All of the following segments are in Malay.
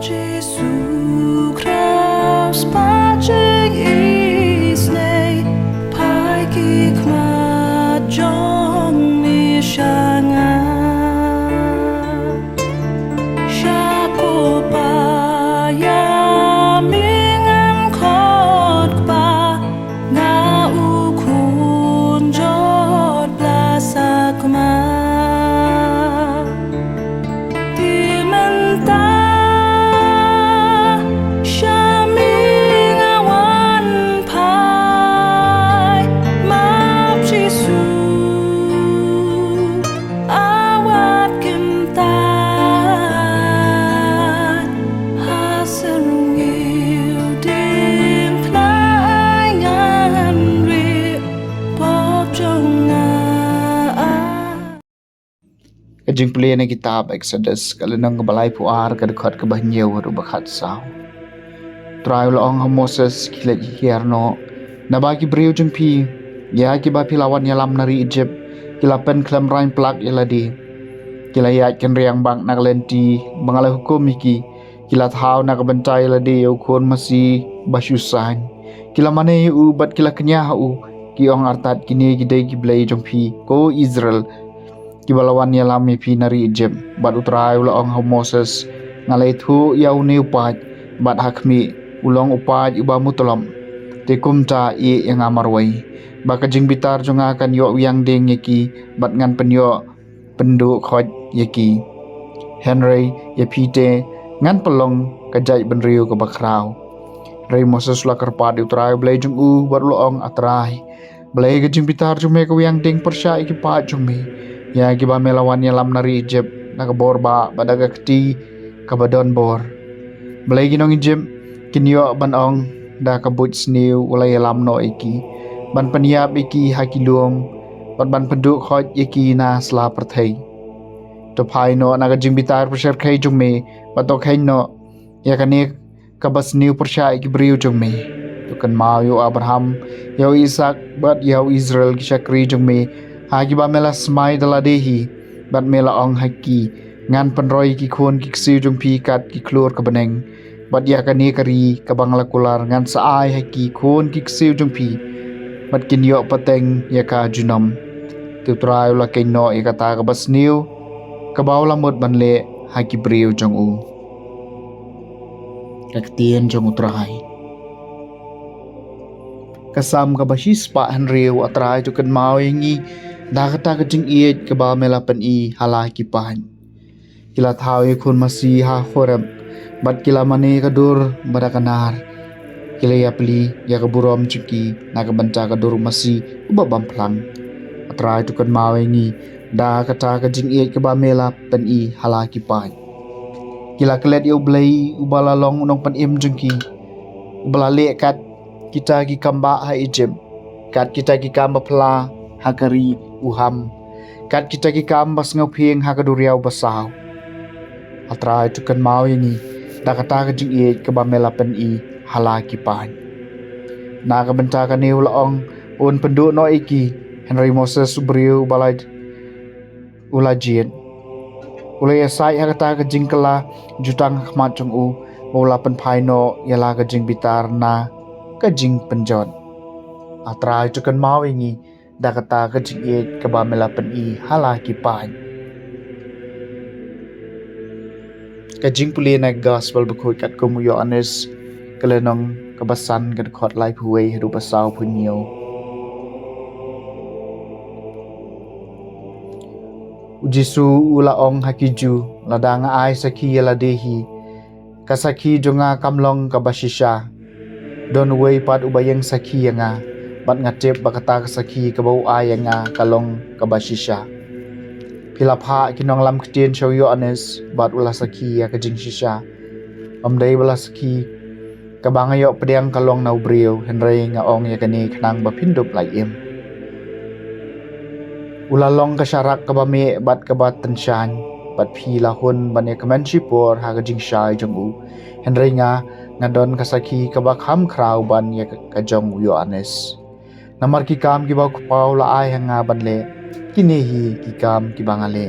Jesu Christ pace isne pai ki kma jong mi shanga shapo pa ya mingam khot pa na u kun jot plasa kma Kajing puli na kitab Exodus kalinang kabalay puar kadukhat kabanyaw hadu bakhat sao. Trayo laong ha Moses kilat hierno nabagi beriu jeng pi ya kiba pilawan yalam nari Egypt kilapen klam rain plak yaladi kilayat ken riang bang naglenti bangala hukum iki kilat hau nak bentai ladi yo kon masih basyusan kila mane u bat kila kenya u ki ong artat kini gidai giblai jeng pi ko Israel kibalawan yalam pi nari Egypt bat utrayo laong ha Moses ngalai thu yau ni upat bat hakmi ulong upat iba mutulam tekum ta i yang amarwai baka jing bitar jonga kan yo yang ding yaki bat ngan penyo pendu khoj yaki Henry yapite ngan pelong kajai benriu ke bakrau Ray Moses la karpad utrayo blai jung u bat loong atrai blai ke jing bitar jume ke yang ding persya iki pa jume ya giba melawan yalam nari Egypt nakaborba badaga keti kabadon bor blai ginong Egypt kinyo banong da kabut sniu ulay yalam no iki ban paniap iki hakilum ban penduk khoj iki na sla perthai to phai no naga jing bitar pressure khai jungme batok khai no ya kanik kabas niu persya iki briu jungme to kan mau yo Abraham yo Isaac bat yo Israel kishakri jungme hagi ba mela smai daladehi bat mela ong haki ngan penroi ki khon ki ksiu jung pi kat ki klur ka beneng bat ya kani kari ka bangla kular ngan saai haki khon ki ksiu jung pi bat kin yo pateng ya ka junam tu trai la ke no ya kata ka basniu ka baula mot banle haki briu jung u kaktien jung utrai kasam ka basis pa henriu atrai tu kan mau yangi dakata ka jing iet ka ba mela pen i hala ki pan kila thawi khun masi ha khorab bat kila mane ka dur badakanar kila ya pli ya ka burom chuki na ka banca ka dur masi uba bamplang atrai tu kan mau yangi dakata ka jing iet ka ba mela pen i hala ki pan kila kelet yo blai ubala long nong pan im jengki ubala le kat kita ki kamba ha Egypt kat kita ki kamba pla hakari uham kat kita ki kamba ngau phieng hakaduriau basau atrai tu kan mau ini dakata ka jing e ka ba mela pen i hala ki pan na ka benta ka neu laong un pendu no iki Henry Moses briu balai ulajian ulai sai hakata ka jing kala jutang khmat chung u bola pen phai no yala ka jing bitar na ka jing penjon atrai tu kan mau ini dakata ka jing e ka ba mela pen i hala ki pan ka jing puli na gospel bakoi kat ko mu yo anes kalenong kabasan ka khot lai phuwei ru pasau phunyo Jesu ulaong hakiju ladanga ai sakhi yala dehi kasakhi jonga kamlong kabashisha don wei pat ubayeng sakhi yanga bat ngatep bakata kasakhi kabau ayanga kalong kabashisha pilapha kinong lam ktien shoyo anes bat ula sakhi ya kajing shisha amdai bala sakhi kabangayo pedang kalong nau brio henry nga ong ya kani khnang ba phindup lai em ulalong kasyarak kabame bat kabat tenshan bat phi lahun bane kamanchi por ha kajing shai jongu henry nga ngadon kasaki kabak ham krau ban ya kajong yo anes namar ki kam ki ba kupau la ai hanga banle kinehi ki kam ki bangale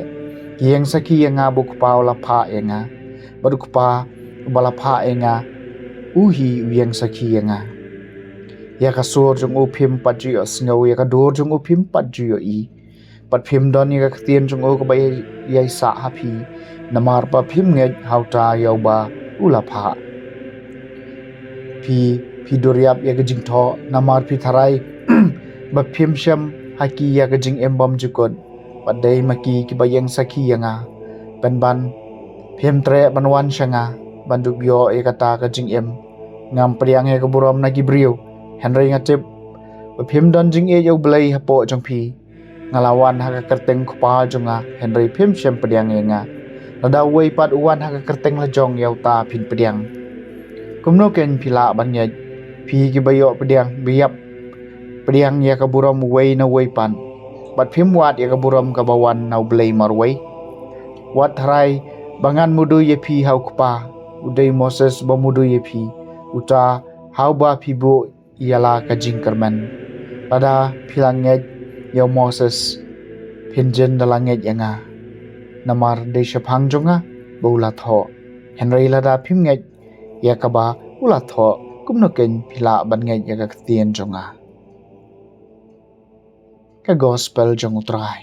yang saki yang nga bu kupau la pha yang nga badu kupa balapha enga uhi uyang sakhi enga ya ka sur jong u phim patri osngau ya ka dor jong u phim patri i pat phim don ya ka tien jong u ka bai yai sa happy namar pa phim nge hauta yauba ulapha phi doriap ya ka jingtho namar phi tharai ba phim sham haki ya ka jing embom jukot padai maki ki bayang sakhi yanga penban phim tre banwan shanga bandubyo e kata ka jing em ngam priang he ka buram na ki brio henry ngatip ba phim don jing e yo blai hapo jong phi ngalawan ha ka kerteng khpa jonga henry phim sham priang e nga lada wei pat uwan ha ka kerteng la jong yau ta phin priang kumno ken phila ban nge phi ki bayo priang biap priang ya ka buram wei na wei pan bat phim wat ya ka buram ka bawan nau blai mar wei wat harai bangan mudu ye phi hau khpa udai moses ba mudu ye phi uta hau ba phi bo yala ka jing kerman pada philang nge yo moses phinjen dalang nge yanga namar de shaphang jonga bola tho henry lada phim nge ya ka ba ula tho kumno ken phila ban nge ya ka tien jonga ka gospel jong utrai